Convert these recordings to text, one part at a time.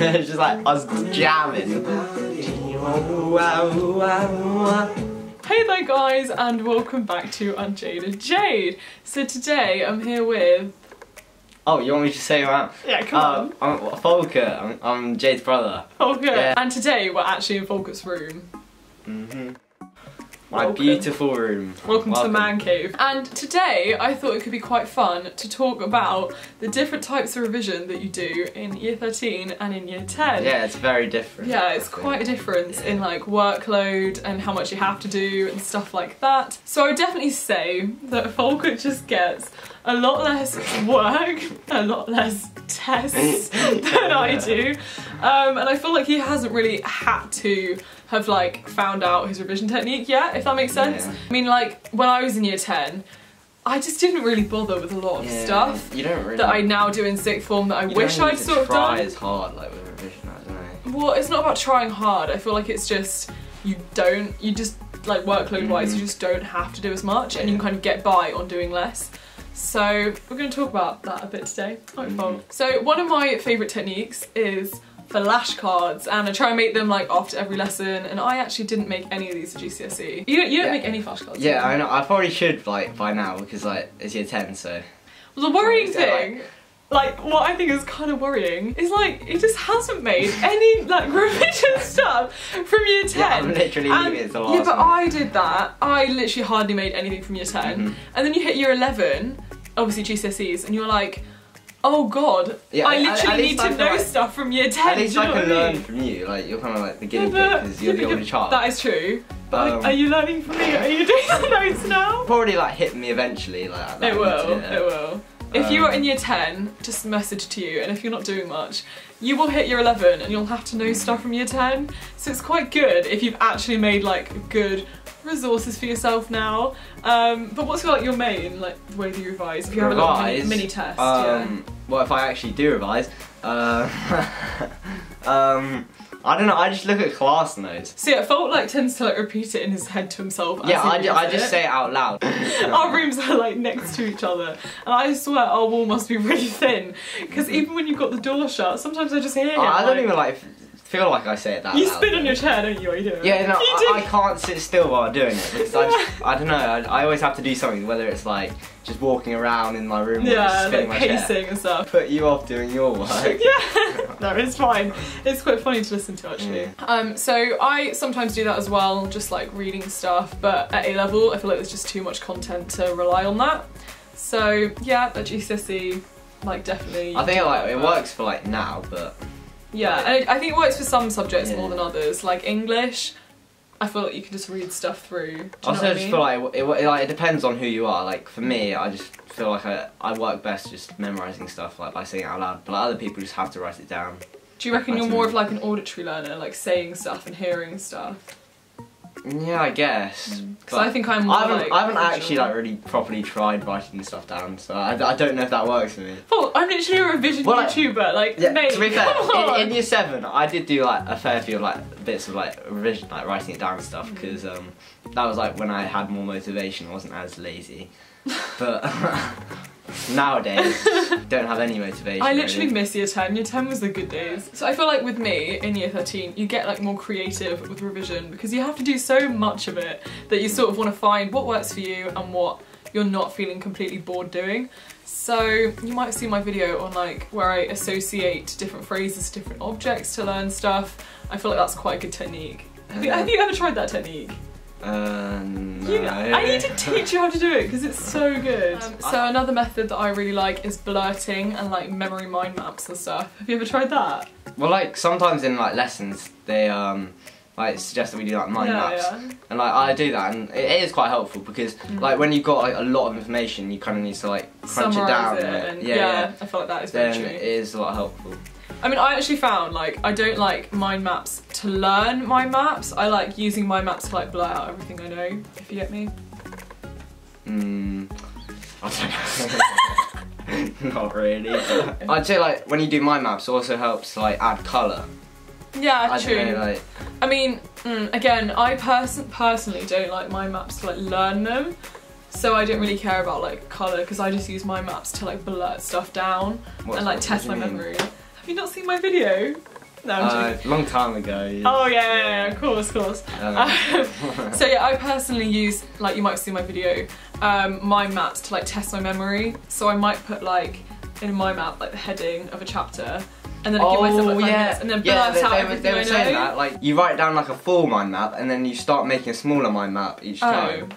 It's just like us jamming. Hey there guys, and welcome back to UnJaded Jade. So today I'm here with... Oh, you want me to say who I am? Yeah, come on. I'm Folkert. I'm Jade's brother. Folkert. Yeah. And today we're actually in Folkert's room. My beautiful room. Welcome to the man cave. And today I thought it could be quite fun to talk about the different types of revision that you do in year 13 and in year 10. Yeah, it's very different. Yeah, it's quite a difference in like workload and how much you have to do and stuff like that. So I would definitely say that Folkert just gets a lot less work, a lot less tests than I do. And I feel like he hasn't really had to have like found out his revision technique yet, if that makes sense. Yeah. I mean, like when I was in year 10, I just didn't really bother with a lot of stuff that I now do in sixth form that I wish I'd sort of done. Try as hard like with revision, I don't know. Well, it's not about trying hard. I feel like it's just you just like workload wise, you just don't have to do as much, and you can kind of get by on doing less. So we're going to talk about that a bit today. So one of my favourite techniques is flashcards, and I try and make them like after every lesson, and I actually didn't make any of these at GCSE. You don't make any flashcards? Yeah, I know. I probably should like by now because like it's year 10, so... Well, the worrying thing, like what I think is kind of worrying, is like it just hasn't made any like revision stuff from year 10. Yeah, I'm literally leaving it to the last Yeah, but one. I did that. I literally hardly made anything from year 10. And then you hit year 11, obviously GCSEs, and you're like, oh god, yeah, I literally need to know stuff from year 10. At least I can learn from you, like you're kind of like the guinea pig because you're the older child. That is true. But are you learning from me? Are you doing the notes now? Probably like hit me eventually. Like it will. If you are in year 10, just message to you, and if you're not doing much, you will hit year 11 and you'll have to know stuff from year 10. So it's quite good if you've actually made like good resources for yourself now. But what's your main like way that you revise? If you have a lot of mini tests. Well, if I actually do revise, I don't know, I just look at class notes. See, yeah, Folk like tends to like repeat it in his head to himself. Yeah, I just say it out loud. Our rooms are like next to each other, and I swear our wall must be really thin, because even when you've got the door shut, sometimes I just hear it. I don't even like feel like I say it that loud. You spin on your chair, don't you? What are you doing? Yeah, no, I can't sit still while I'm doing it because I don't know, I always have to do something, whether it's like just walking around in my room or just spinning like my chair. pacing and stuff. Put you off doing your work. Yeah, no, it's fine. It's quite funny to listen to actually. So I sometimes do that as well, just like reading stuff, but at A level I feel like there's just too much content to rely on that. So yeah, at GCSE, like definitely. I think like it works for like now, but. Yeah, and I think it works for some subjects more than others. Like English, I feel like you can just read stuff through. I also just feel like it depends on who you are. Like for me, I just feel like I work best just memorising stuff like by saying it out loud. But like, other people just have to write it down. Do you reckon you're more of like an auditory learner, like saying stuff and hearing stuff? Yeah, I guess. Because I think I'm more I haven't actually like really properly tried writing stuff down, so I don't know if that works for me. Well, I'm literally a revision YouTuber, like, yeah, mate, to be fair, in year 7, I did do like a fair few like bits of like revision, like writing it down and stuff, because that was like when I had more motivation, I wasn't as lazy. But nowadays, don't have any motivation. I literally miss year 10. Year 10 was the good days. So I feel like with me, in year 13, you get like more creative with revision because you have to do so much of it that you sort of want to find what works for you and what you're not feeling completely bored doing. So you might see my video on like where I associate different phrases to different objects to learn stuff. I feel like that's quite a good technique. Have you ever tried that technique? No. I need to teach you how to do it because it's so good. So another method that I really like is blurting and like memory mind maps and stuff. Have you ever tried that? Well, like sometimes in like lessons they like suggest that we do like mind maps, and like I do that, and it is quite helpful because like when you've got like a lot of information, you kind of need to like crunch it down. Yeah, I feel like that is very true. It is a lot helpful. I mean, I actually found like I don't like mind maps to learn mind maps. I like using mind maps to like blur out everything I know. If you get me. I don't know. Not really. But I'd say like when you do mind maps, it also helps to like add colour. Yeah, true. Don't know, like... I mean, again, I personally don't like mind maps to like learn them. So I don't really care about like colour because I just use mind maps to like blurt stuff down and like test my memory. Have you not seen my video? No, I'm joking. Long time ago. Yeah. Oh yeah, of course. So yeah, I personally use, like you might have seen my video, mind maps to like test my memory. So I might put like in my map like the heading of a chapter, and then I give myself like 5 minutes, and then blurt out everything I know. Saying that, like you write down like a full mind map, and then you start making a smaller mind map each time.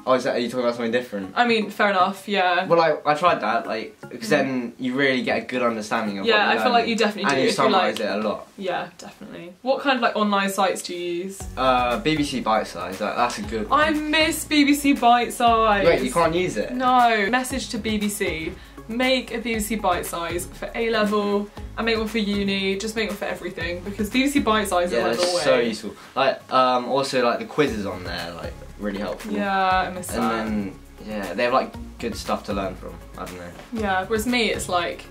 Oh, are you talking about something different? I mean, fair enough, yeah. Well, I tried that, like, because then you really get a good understanding of what you're learning. I feel like you definitely do. And you summarise it a lot. Yeah, definitely. What kind of like online sites do you use? BBC Bitesize, that's a good one. I miss BBC Bitesize. Wait, you can't use it? No. Message to BBC. Make a BBC Bitesize for A-level, and make one for uni, just make one for everything, because BBC Bitesize is like the way. So useful. Like, also like the quizzes on there, like, really helpful. Yeah, I miss that. And then, yeah, they have like good stuff to learn from, I don't know. Yeah, whereas me, it's like,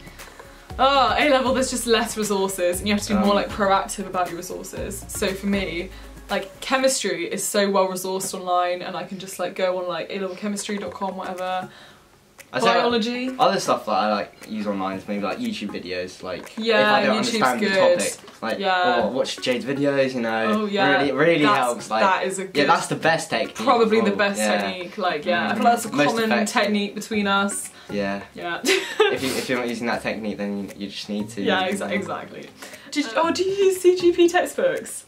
A-level, there's just less resources, and you have to be more like proactive about your resources. So for me, like chemistry is so well resourced online, and I can just like go on like alevelchemistry.com, whatever. Biology. Like, other stuff that I like use online is maybe like YouTube videos, like if yeah, I don't YouTube's understand good. the topic, like or watch Jade's videos, you know. Oh yeah, really helps. Like that is a good. Yeah, that's the best technique. Probably the best technique. Like I feel like that's a common technique between us. Yeah. Yeah. if you're not using that technique, then you just need to. Yeah, exactly. Do you use CGP textbooks?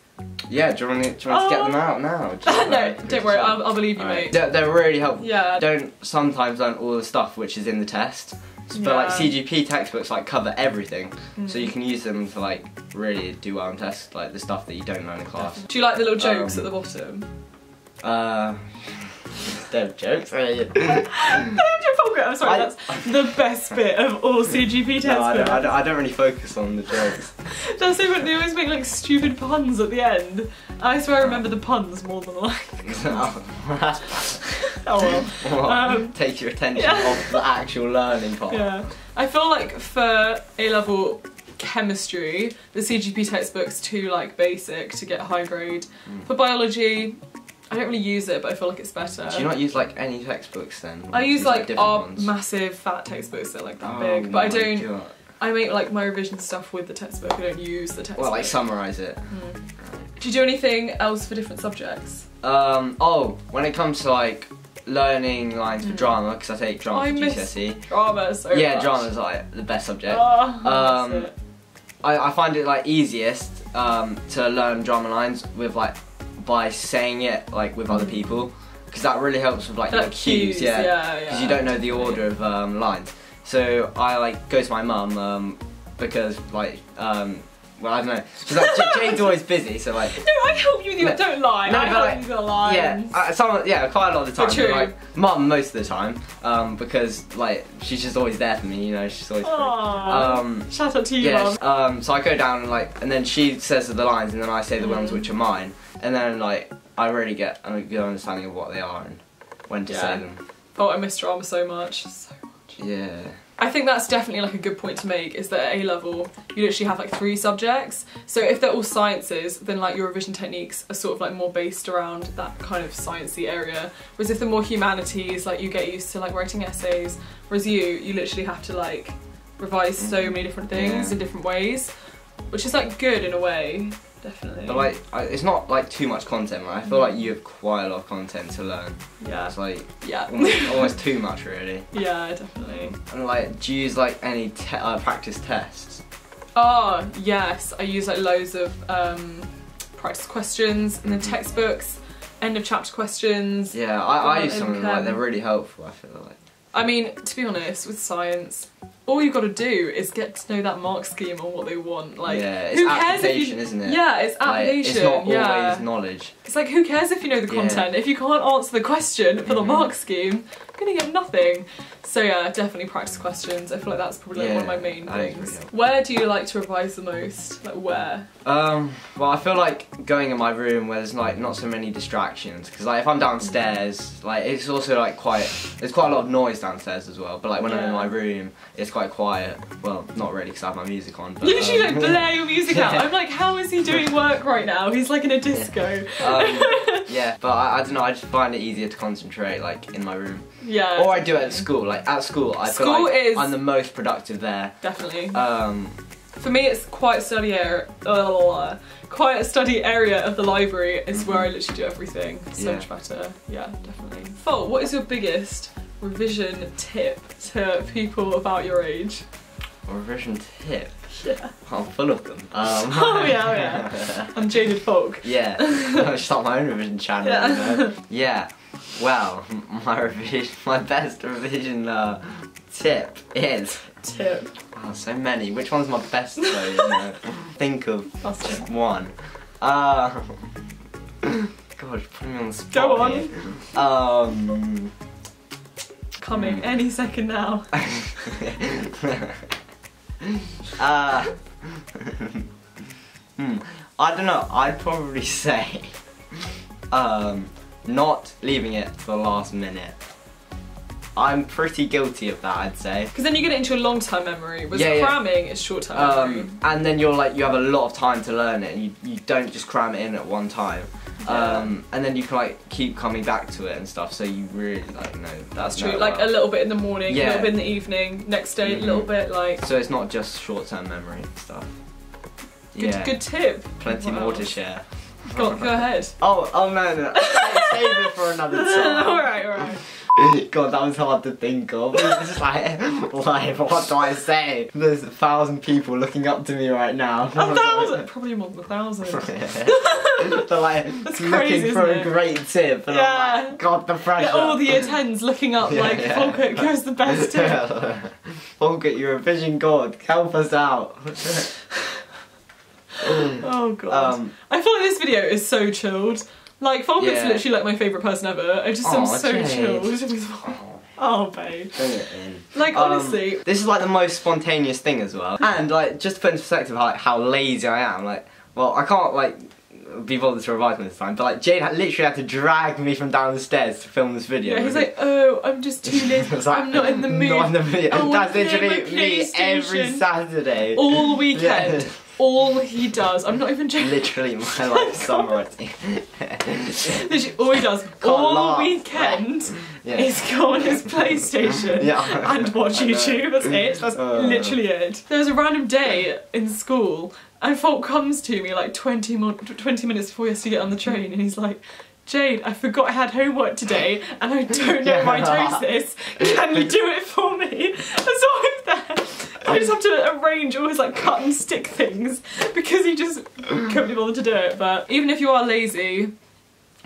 Yeah, do you want to get them out now? No, don't worry, I'll believe you, mate. They're really helpful. Yeah. Don't sometimes learn all the stuff which is in the test, but like CGP textbooks like cover everything, so you can use them to like really do well in tests, like the stuff that you don't learn in class. Do you like the little jokes at the bottom? They're jokes. I'm sorry, that's the best bit of all CGP textbooks. No, I don't really focus on the jokes. That's so funny, they always make like stupid puns at the end. I swear I remember the puns more than the lines. Oh well. Take your attention off the actual learning part. Yeah. I feel like for A-level chemistry, the CGP textbook's too like basic to get high grade. For biology, I don't really use it, but I feel like it's better. Do you not use like any textbooks then? I use like our massive fat textbooks that are like that big, but I don't. God. I make like my revision stuff with the textbook. I don't use the textbook. Well, like summarise it. Do you do anything else for different subjects? When it comes to like learning lines for drama, because I take drama for GCSE. Drama so much. Yeah, drama's like the best subject. I find it like easiest to learn drama lines with like by saying it like with other people, because that really helps with like your cues, because you don't know the order of lines. So I like go to my mum because like well, I don't know, because like, Jade's always busy, so like. No, I help you with you. Don't lie. No, I help you with your lines. Yeah, quite a lot of the time. True. But, like mum most of the time, because like she's just always there for me. You know, she's always. Shout out to you, Mum. So I go down and then she says the lines, and then I say the ones which are mine, and then like I really get a good understanding of what they are and when to say them. Oh, I miss drama so much. Yeah. I think that's definitely like a good point to make, is that at A-level you literally have like 3 subjects. So if they're all sciences, then like your revision techniques are sort of like more based around that kind of sciencey area. Whereas if they're more humanities, like you get used to like writing essays, whereas you literally have to like revise so many different things in different ways, which is like good in a way. Definitely. But like, it's not like too much content, right? I feel like you have quite a lot of content to learn. Yeah. It's like almost too much, really. Yeah, definitely. And like, do you use like any practice tests? Oh yes, I use like loads of practice questions in the textbooks, end of chapter questions. Yeah, I use some of them. Like, they're really helpful. I feel like. I mean, to be honest, with science, all you've got to do is get to know that mark scheme on what they want. Like, it's who cares application, if you, isn't it? Yeah, it's application. Like, it's not always knowledge. It's like, who cares if you know the content? If you can't answer the question for the mark scheme, you're gonna get nothing. So yeah, definitely practice questions. I feel like that's probably like one of my main things. Where do you like to revise the most? Like where? Well, I feel like going in my room where there's like not so many distractions, because like if I'm downstairs, like it's also like there's quite a lot of noise downstairs as well. But like when I'm in my room, it's quite quiet. Well, not really, because I have my music on. But, you literally like blare your music out. I'm like, how is he doing work right now? He's like in a disco. Yeah, but I don't know. I just find it easier to concentrate like in my room. Yeah. Or I do it at school. Like at school, I feel like I'm the most productive there. Definitely. For me, it's quite a study area. Quite a study area of the library is where I literally do everything. So much better. Yeah, definitely. Folk, what is your biggest revision tip to people about your age? A revision tip? Yeah. I'm full of them. Oh yeah. UnJaded Folk. Yeah. I should start my own revision channel. Yeah. You know? Yeah. Well, my best revision tip is. Tip. Oh, so many. Which one's my best though? You know? Think of one. God, you're putting me on the spot. Go on. Here. Coming any second now. I don't know. I'd probably say not leaving it to the last minute. I'm pretty guilty of that, I'd say. Because then you get it into a long-term memory, whereas cramming is short-term memory. And then you have a lot of time to learn it, and you don't just cram it in at one time. And then you can like keep coming back to it and stuff, so you really like know. That's true. Like a little bit in the morning, a little bit in the evening, next day a little bit like. So it's not just short-term memory stuff. Good tip. Plenty more to share. Go ahead. Oh no. Save it for another time. Alright. God, that was hard to think of. It's just like, what do I say? There's 1,000 people looking up to me right now. 1,000? Probably more than 1,000. They're like that's looking crazy, for a great tip. And I'm like, God, the pressure. Yeah, all the year 10s looking up like, Folkert gives the best tip. Folkert, you're a vision god. Help us out. Oh God. I feel like this video is so chilled. Like, Folkert's literally like my favourite person ever. I just am so chilled. Oh, babe. Bring it in. Like, honestly. This is like the most spontaneous thing as well. And like, just to put in perspective how lazy I am, like, well, I can't like be bothered to revise this time, but like Jade literally had to drag me from down the stairs to film this video. Yeah, he's like, oh, I'm just too lazy. Like, I'm not in the mood. Not in the video. That's literally me every PlayStation Saturday. all weekend. Yeah. All he does, I'm not even joking. Literally my life summarising. Literally all he does all weekend is go on his PlayStation and watch YouTube. That's it. That's literally it. There was a random day in school and Folk comes to me like 20 minutes before he has to get on the train and he's like, Jade, I forgot I had homework today and I don't know mitosis. Can you do it for me? And so I'm there. I just have to arrange all his like cut and stick things because he just couldn't be bothered to do it. But even if you are lazy,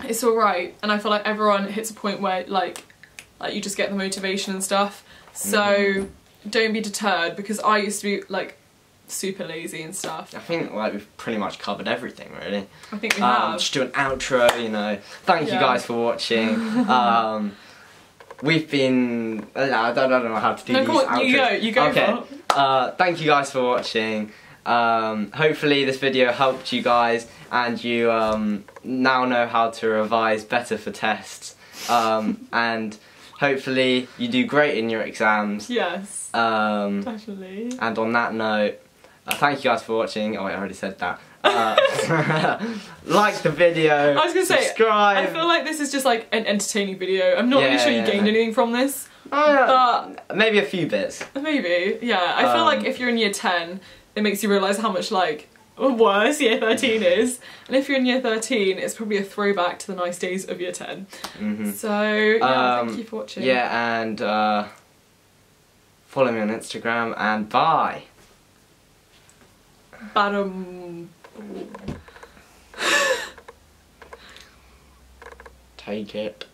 it's alright. And I feel like everyone hits a point where like you just get the motivation and stuff. So don't be deterred, because I used to be like super lazy and stuff. I think like we've pretty much covered everything really. I think we have. Just do an outro, you know. Thank you guys for watching. We've been... I don't know how to do these outros. You go. Okay. Thank you guys for watching. Hopefully this video helped you guys and you now know how to revise better for tests. And hopefully you do great in your exams. Yes. Definitely. And on that note, thank you guys for watching. Oh wait, I already said that. Like the video, I was gonna subscribe. I feel like this is just like an entertaining video. I'm not really sure you gained anything from this. But maybe a few bits. Maybe, yeah. I feel like if you're in year 10, it makes you realise how much like worse year 13 is. And if you're in year 13, it's probably a throwback to the nice days of year 10. So, yeah, thank you for watching. Yeah, and follow me on Instagram, and bye. Take it.